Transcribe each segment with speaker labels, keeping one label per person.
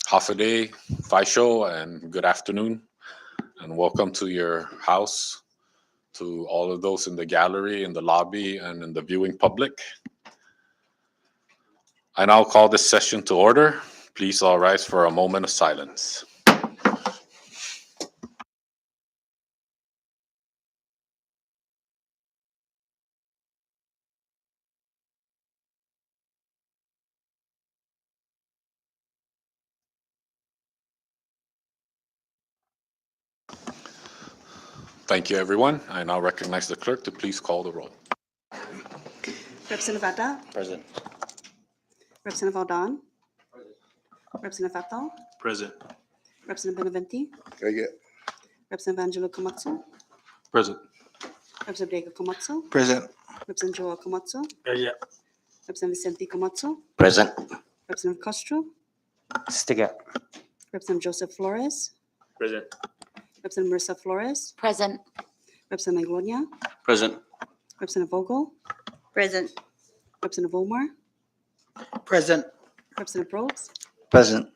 Speaker 1: Hafaday, Faisho, and good afternoon, and welcome to your house, to all of those in the gallery, in the lobby, and in the viewing public. I now call this session to order. Please all rise for a moment of silence. Thank you, everyone. I now recognize the clerk to please call the roll.
Speaker 2: Representative Vada,
Speaker 3: Present.
Speaker 2: Representative Aldan, Representative Fatal,
Speaker 3: Present.
Speaker 2: Representative Benavente,
Speaker 3: Present.
Speaker 2: Representative Angelo Komatsu,
Speaker 3: Present.
Speaker 2: Representative Diego Komatsu,
Speaker 3: Present.
Speaker 2: Representative Joel Komatsu,
Speaker 3: Present.
Speaker 2: Representative Vicente Komatsu,
Speaker 3: Present.
Speaker 2: Representative Castro,
Speaker 3: Stiga.
Speaker 2: Representative Joseph Flores,
Speaker 3: Present.
Speaker 2: Representative Marissa Flores,
Speaker 4: Present.
Speaker 2: Representative Maglonia,
Speaker 3: Present.
Speaker 2: Representative Vogel,
Speaker 4: Present.
Speaker 2: Representative Omar,
Speaker 3: Present.
Speaker 2: Representative Probst,
Speaker 3: Present.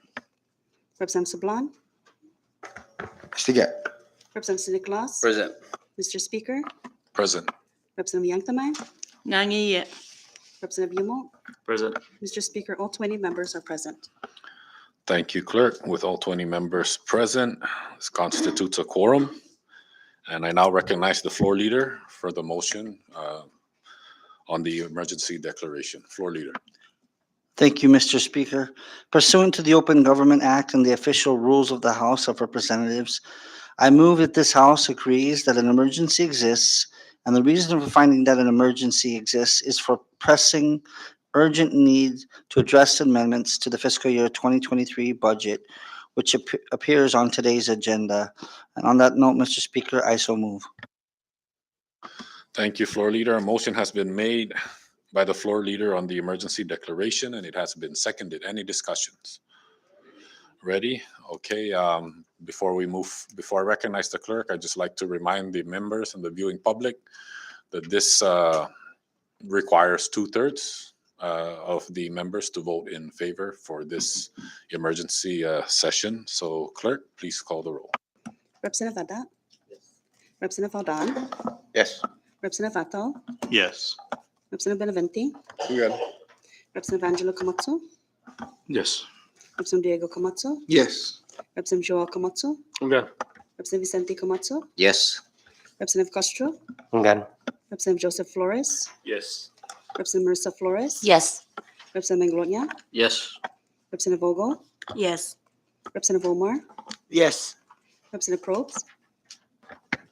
Speaker 2: Representative Sablan,
Speaker 3: Stiga.
Speaker 2: Representative Nicolas,
Speaker 3: Present.
Speaker 2: Mr. Speaker,
Speaker 1: Present.
Speaker 2: Representative Yanktamai,
Speaker 4: Nangi.
Speaker 2: Representative Yumo,
Speaker 3: Present.
Speaker 2: Mr. Speaker, all 20 members are present.
Speaker 1: Thank you, clerk. With all 20 members present, this constitutes a quorum. And I now recognize the floor leader for the motion on the emergency declaration. Floor leader.
Speaker 5: Thank you, Mr. Speaker. Pursuant to the Open Government Act and the official rules of the House of Representatives, I move that this House agrees that an emergency exists, and the reason for finding that an emergency exists is for pressing, urgent need to address amendments to the fiscal year 2023 budget, which appears on today's agenda. And on that note, Mr. Speaker, I so move.
Speaker 1: Thank you, floor leader. A motion has been made by the floor leader on the emergency declaration, and it has been seconded. Any discussions? Ready? Okay. Before I recognize the clerk, I'd just like to remind the members and the viewing public that this requires 2/3 of the members to vote in favor for this emergency session. So, clerk, please call the roll.
Speaker 2: Representative Vada, Representative Aldan,
Speaker 3: Yes.
Speaker 2: Representative Fatal,
Speaker 3: Yes.
Speaker 2: Representative Benavente,
Speaker 3: Good.
Speaker 2: Representative Angelo Komatsu,
Speaker 3: Yes.
Speaker 2: Representative Diego Komatsu,
Speaker 3: Yes.
Speaker 2: Representative Joel Komatsu,
Speaker 3: Good.
Speaker 2: Representative Vicente Komatsu,
Speaker 3: Yes.
Speaker 2: Representative Castro,
Speaker 3: Good.
Speaker 2: Representative Joseph Flores,
Speaker 3: Yes.
Speaker 2: Representative Marissa Flores,
Speaker 4: Yes.
Speaker 2: Representative Maglonia,
Speaker 3: Yes.
Speaker 2: Representative Vogel,
Speaker 4: Yes.
Speaker 2: Representative Omar,
Speaker 3: Yes.
Speaker 2: Representative Probst,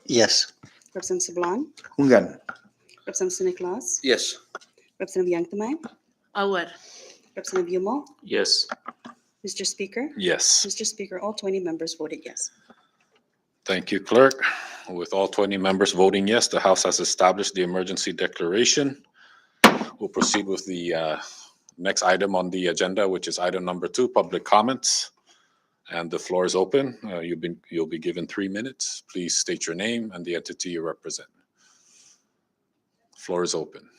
Speaker 5: Yes.
Speaker 2: Representative Sablan,
Speaker 3: Good.
Speaker 2: Representative Nicolas,
Speaker 3: Yes.
Speaker 2: Representative Yanktamai,
Speaker 4: Awar.
Speaker 2: Representative Yumo,
Speaker 3: Yes.
Speaker 2: Mr. Speaker,
Speaker 1: Yes.
Speaker 2: Mr. Speaker, all 20 members voted yes.
Speaker 1: Thank you, clerk. With all 20 members voting yes, the House has established the emergency declaration. We'll proceed with the next item on the agenda, which is item number 2, public comments. And the floor is open. You'll be given 3 minutes. Please state your name and the entity you represent. Floor is open.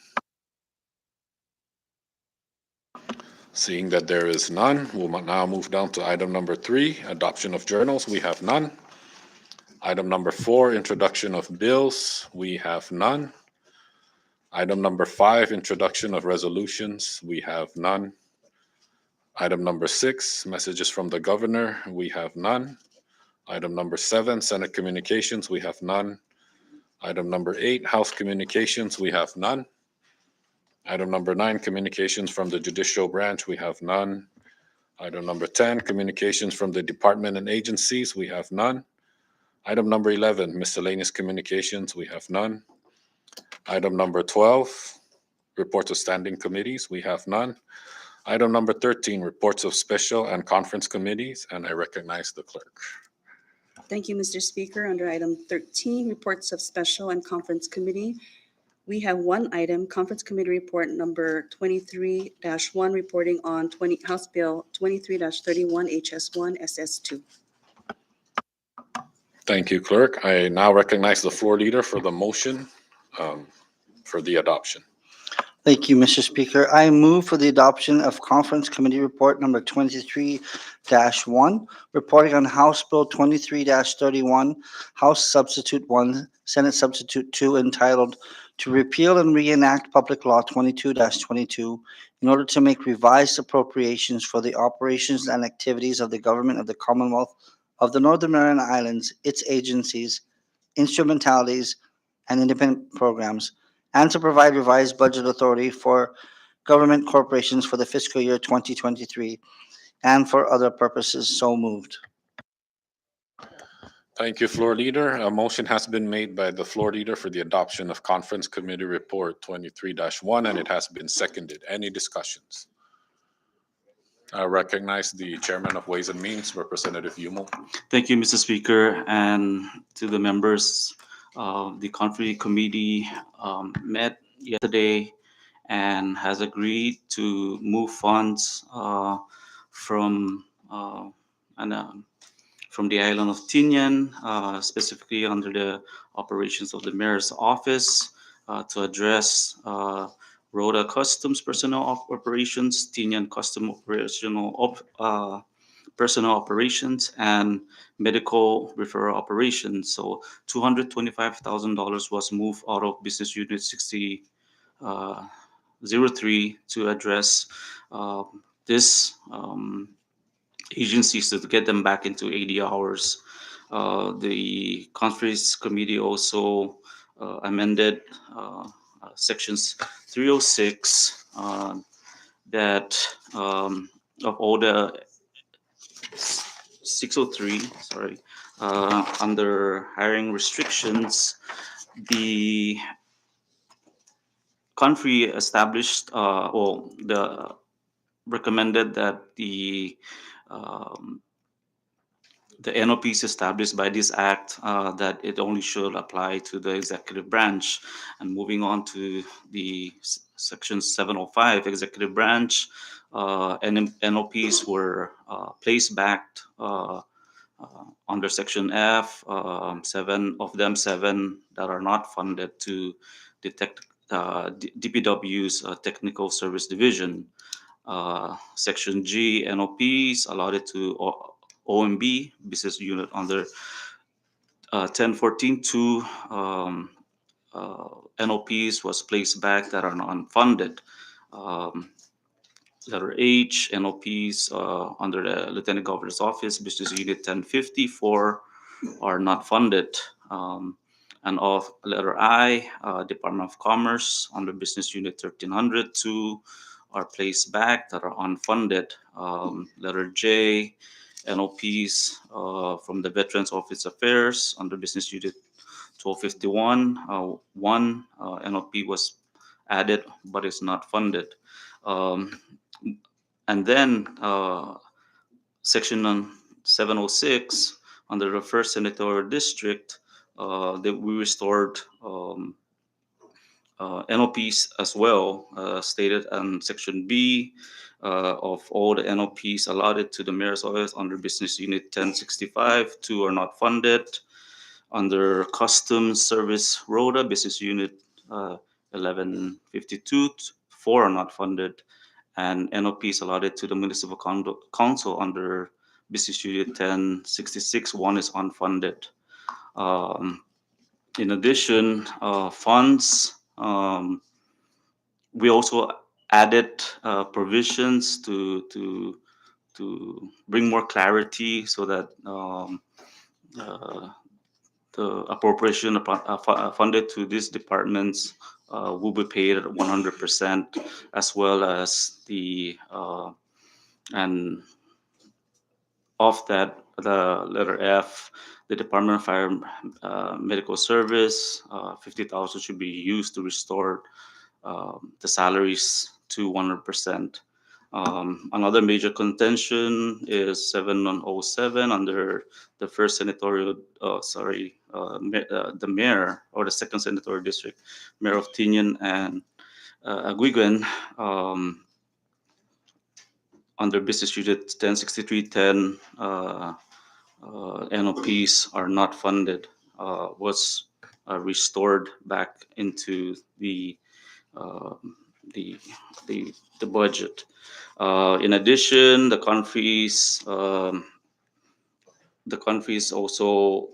Speaker 1: Seeing that there is none, we'll now move down to item number 3, adoption of journals. We have none. Item number 4, introduction of bills. We have none. Item number 5, introduction of resolutions. We have none. Item number 6, messages from the governor. We have none. Item number 7, Senate communications. We have none. Item number 8, House communications. We have none. Item number 9, communications from the judicial branch. We have none. Item number 10, communications from the department and agencies. We have none. Item number 11, miscellaneous communications. We have none. Item number 12, reports of standing committees. We have none. Item number 13, reports of special and conference committees, and I recognize the clerk.
Speaker 2: Thank you, Mr. Speaker. Under item 13, reports of special and conference committee, we have one item, conference committee report number 23-1, reporting on House Bill 23-31 HS1 SS2.
Speaker 1: Thank you, clerk. I now recognize the floor leader for the motion for the adoption.
Speaker 5: Thank you, Mr. Speaker. I move for the adoption of Conference Committee Report number 23-1, reporting on House Bill 23-31, House Substitute 1, Senate Substitute 2, entitled "To Repeal and Reenact Public Law 22-22 in order to make revised appropriations for the operations and activities of the government of the Commonwealth of the Northern Mariana Islands, its agencies, instrumentalities, and independent programs, and to provide revised budget authority for government corporations for the fiscal year 2023 and for other purposes." So moved.
Speaker 1: Thank you, Floor Leader. A motion has been made by the Floor Leader for the adoption of Conference Committee Report 23-1, and it has been seconded. Any discussions? I recognize the Chairman of Ways and Means, Representative Yumo.
Speaker 6: Thank you, Mr. Speaker, and to the members. The Conference Committee met yesterday and has agreed to move funds from the island of Tinian, specifically under the operations of the Mayor's Office, to address Rhoda Customs personnel operations, Tinian Custom personnel operations, and medical referral operations. So $225,000 was moved out of Business Unit 6003 to address this agencies to get them back into 80 hours. The Conference Committee also amended sections 306 that of all the 603, sorry, under hiring restrictions, the country established, the recommended that the NOPs established by this act, that it only should apply to the executive branch. And moving on to the section 705 executive branch, NOPs were placed back under section F, seven that are not funded to detect DPW's technical service division. Section G, NOPs allotted to OMB business unit under 1014-2, NOPs was placed back that are non-funded. Letter H, NOPs under the Lieutenant Governor's Office, Business Unit 1054 are not funded. And of letter I, Department of Commerce under Business Unit 1302 are placed back that are unfunded. Letter J, NOPs from the Veterans Office Affairs under Business Unit 1251. One NOP was added but is not funded. And then section 706 under the first senatorial district, that we restored NOPs as well, stated in section B of all the NOPs allotted to the Mayor's Office under Business Unit 1065, 2 are not funded. Under Customs Service Rhoda, Business Unit 1152, 4 are not funded. And NOPs allotted to the Municipal Council under Business Unit 1066, 1 is unfunded. In addition, funds, we also added provisions to bring more clarity so that the appropriation funded to these departments will be paid at 100%, as well as the and of that, the letter F, the Department of Fire Medical Service, 50,000 should be used to restore the salaries to 100%. Another major contention is 707 under the first senatorial, the mayor or the second senatorial district, Mayor of Tinian and Aguiguan, under Business Unit 106310, NOPs are not funded, was restored back into the the the budget. In addition, the countries also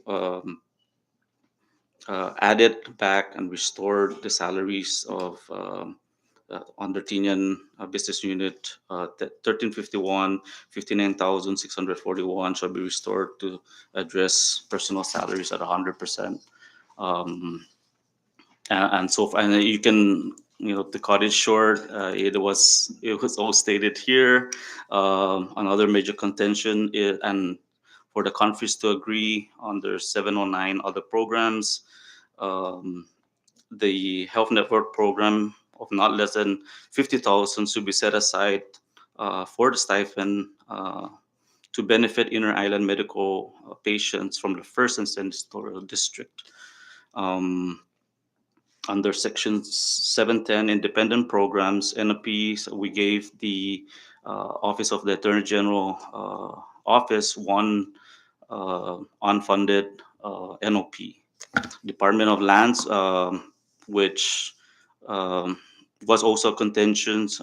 Speaker 6: added back and restored the salaries of under Tinian business unit 1351, 59,641 shall be restored to address personal salaries at 100%. And so and you can to cut it short, it was all stated here. Another major contention and for the countries to agree on their 709 other programs. The health network program of not less than 50,000 should be set aside for the stipend to benefit Inner Island medical patients from the first and senatorial district. Under Section 710 independent programs, NOPs, we gave the Office of the Attorney General office one unfunded NOP. Department of Lands, which was also contentions,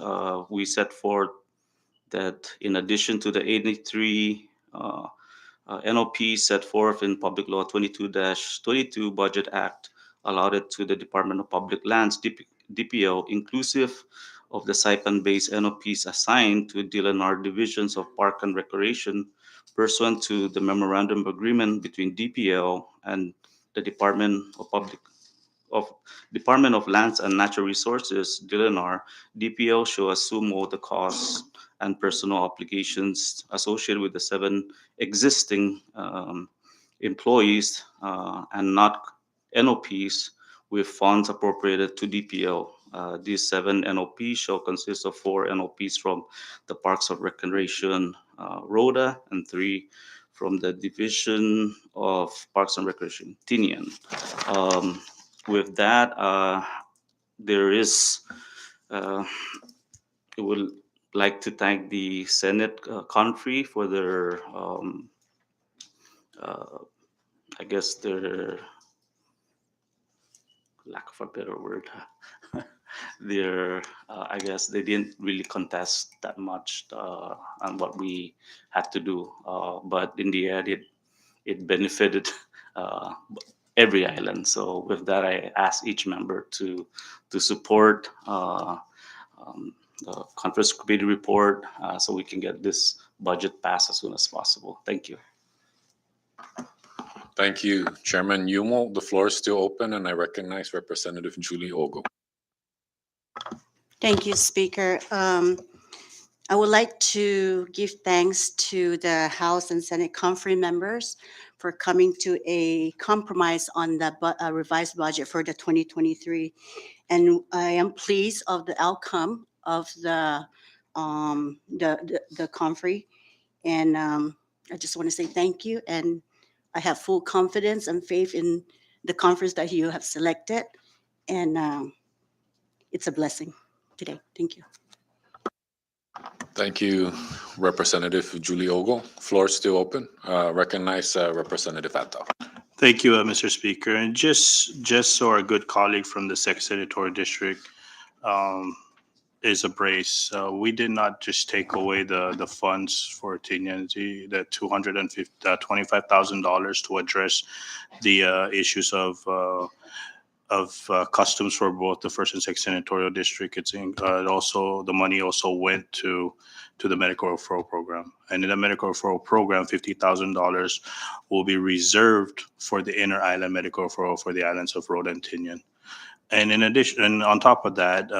Speaker 6: we set forth that in addition to the 83 NOP set forth in Public Law 22-22 Budget Act allotted to the Department of Public Lands, DPL, inclusive of the stipend-based NOPs assigned to DLNR divisions of Park and Recreation pursuant to the memorandum agreement between DPL and the Department of Lands and Natural Resources, DLNR. DPL shall assume all the costs and personal obligations associated with the 7 existing employees and not NOPs with funds appropriated to DPL. These 7 NOPs shall consist of 4 NOPs from the Parks of Recreation, RODA, and 3 from the Division of Parks and Recreation, Tinian. With that, there is, I would like to thank the Senate country for their, I guess their, lack of a better word, I guess they didn't really contest that much on what we had to do, but in the end, it benefited every island. So with that, I ask each member to support the conference committee report so we can get this budget passed as soon as possible. Thank you.
Speaker 1: Thank you, Chairman Yumo. The floor is still open, and I recognize Representative Julie Ogle.
Speaker 4: Thank you, Speaker. I would like to give thanks to the House and Senate conference members for coming to a compromise on the revised budget for the 2023. And I am pleased of the outcome of the conference. And I just want to say thank you. And I have full confidence and faith in the conference that you have selected. And it's a blessing today. Thank you.
Speaker 1: Thank you, Representative Julie Ogle. Floor is still open. Recognize Representative Ato.
Speaker 3: Thank you, Mr. Speaker. And just so our good colleague from the Second Senatorial District is abreast, we did not just take away the funds for Tinian, the $225,000 to address the issues of customs for both the First and Second Senatorial District. It's also the money also went to the medical referral program, and in the medical referral program, $50,000 will be reserved for the Inner Island medical referral for the islands of Rhoda and Tinian. And in addition, and on top of that,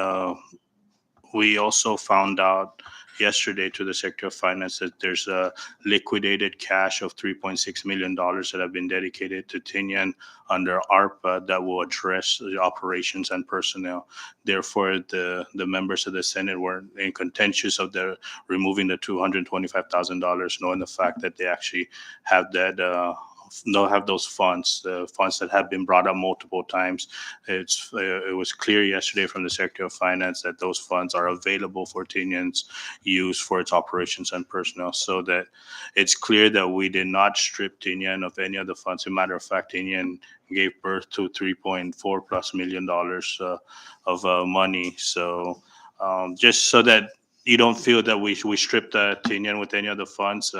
Speaker 3: we also found out yesterday to the Secretary of Finance that there's a liquidated cash of $3.6 million that have been dedicated to Tinian under ARPA that will address the operations and personnel. Therefore, the members of the Senate were in contentious of the removing the $225,000, knowing the fact that they actually have that have those funds, the funds that have been brought up multiple times. It was clear yesterday from the Secretary of Finance that those funds are available for Tinian's use for its operations and personnel, so that it's clear that we did not strip Tinian of any of the funds. As a matter of fact, Tinian gave birth to $3.4+ million of money. So Just so that you don't feel that we stripped Tinian with any other funds.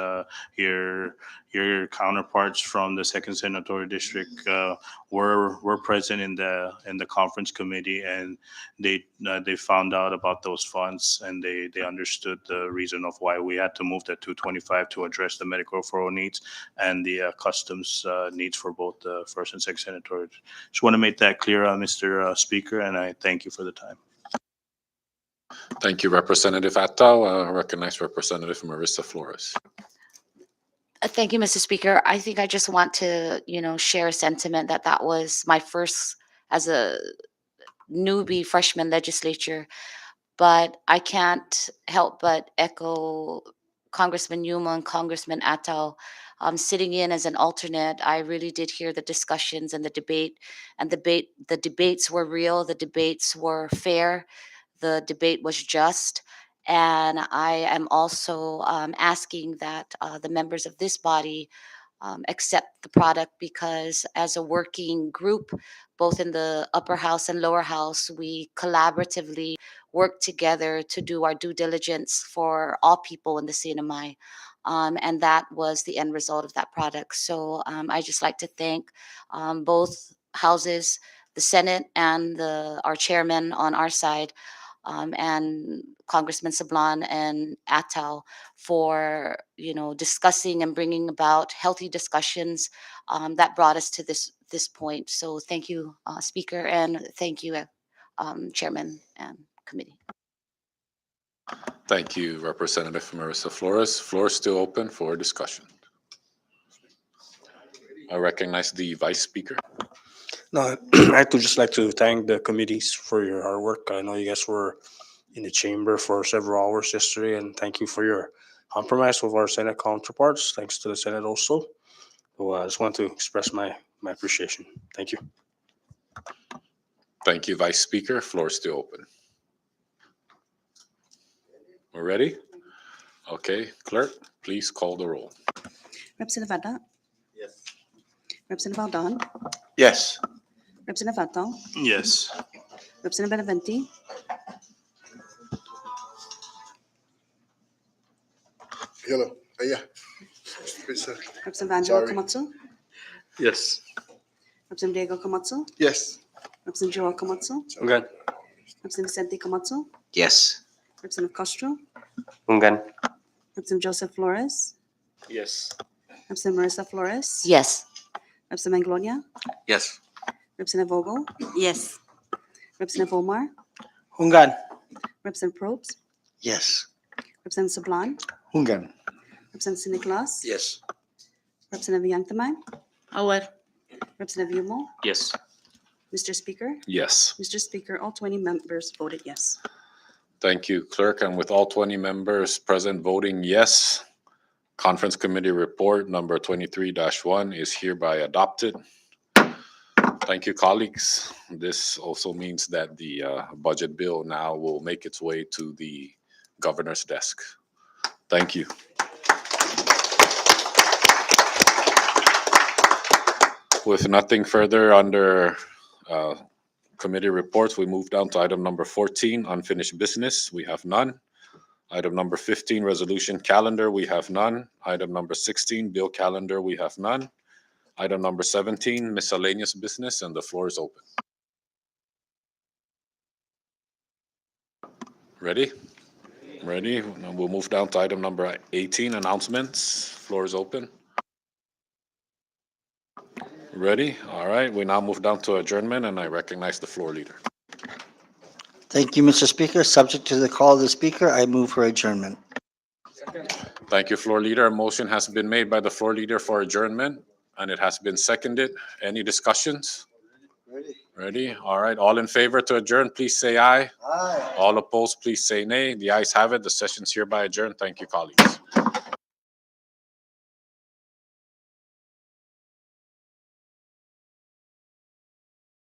Speaker 3: Your counterparts from the second senatorial district were present in the conference committee, and they found out about those funds, and they understood the reason of why we had to move that 225 to address the medical referral needs and the customs needs for both the first and second senatorial. Just want to make that clear, Mr. Speaker, and I thank you for the time.
Speaker 1: Thank you, Representative Attal. I recognize Representative Marissa Flores.
Speaker 7: Thank you, Mr. Speaker. I think I just want to, share a sentiment that was my first as a newbie freshman legislature, but I can't help but echo Congressman Yuma and Congressman Attal. Sitting in as an alternate, I really did hear the discussions and the debate, and the debates were real, the debates were fair, the debate was just. And I am also asking that the members of this body accept the product, because as a working group, both in the upper house and lower house, we collaboratively work together to do our due diligence for all people in the CNMI. And that was the end result of that product. So I just like to thank both houses, the Senate and our chairman on our side, and Congressman Sablan and Attal for discussing and bringing about healthy discussions that brought us to this point. So thank you, Speaker, and thank you, Chairman and Committee.
Speaker 1: Thank you, Representative Marissa Flores. Floor is still open for discussion. I recognize the Vice Speaker.
Speaker 8: No, I'd just like to thank the committees for your hard work. I know you guys were in the chamber for several hours yesterday, and thank you for your compromise with our Senate counterparts. Thanks to the Senate also. So I just want to express my appreciation. Thank you.
Speaker 1: Thank you, Vice Speaker. Floor is still open. We're ready? Okay, Clerk, please call the roll.
Speaker 2: Representative Adda?
Speaker 8: Yes.
Speaker 2: Representative Aldon?
Speaker 8: Yes.
Speaker 2: Representative Attal?
Speaker 3: Yes.
Speaker 2: Representative Benavente?
Speaker 9: Hello. Yeah.
Speaker 2: Representative Angelo
Speaker 9: Sorry.
Speaker 2: Komatsu?
Speaker 8: Yes.
Speaker 2: Representative Diego Komatsu?
Speaker 9: Yes.
Speaker 2: Representative Joel Komatsu?
Speaker 8: Ungan.
Speaker 2: Representative Vicente Komatsu?
Speaker 5: Yes.
Speaker 2: Representative Castro?
Speaker 8: Ungan.
Speaker 2: Representative Joseph Flores?
Speaker 8: Yes.
Speaker 2: Representative Marissa Flores?
Speaker 7: Yes.
Speaker 2: Representative Manglonia?
Speaker 8: Yes.
Speaker 2: Representative Vogel?
Speaker 4: Yes.
Speaker 2: Representative Omar?
Speaker 8: Ungan.
Speaker 2: Representative Probst?
Speaker 5: Yes.
Speaker 2: Representative Sablan?
Speaker 5: Hungan.
Speaker 2: Representative Nicolas?
Speaker 8: Yes.
Speaker 2: Representative Yanktaman?
Speaker 7: Aware.
Speaker 2: Representative Yumo?
Speaker 3: Yes.
Speaker 2: Mr. Speaker?
Speaker 1: Yes.
Speaker 2: Mr. Speaker, all 20 members voted yes.
Speaker 1: Thank you, Clerk. And with all 20 members present voting yes, Conference Committee Report number 23-1 is hereby adopted. Thank you, colleagues. This also means that the budget bill now will make its way to the governor's desk. Thank you. With nothing further under committee reports, we move down to item number 14, unfinished business. We have none. Item number 15, resolution calendar, we have none. Item number 16, bill calendar, we have none. Item number 17, miscellaneous business, and the floor is open. Ready? Ready? We'll move down to item number 18, announcements. Floor is open. Ready? All right, we now move down to adjournment, and I recognize the floor leader.
Speaker 5: Thank you, Mr. Speaker. Subject to the call of the Speaker, I move for adjournment.
Speaker 1: Thank you, floor leader. A motion has been made by the floor leader for adjournment, and it has been seconded. Any discussions? Ready? All right, all in favor to adjourn, please say aye.
Speaker 5: Aye.
Speaker 1: All opposed, please say nay. The ayes have it. The session's hereby adjourned. Thank you, colleagues.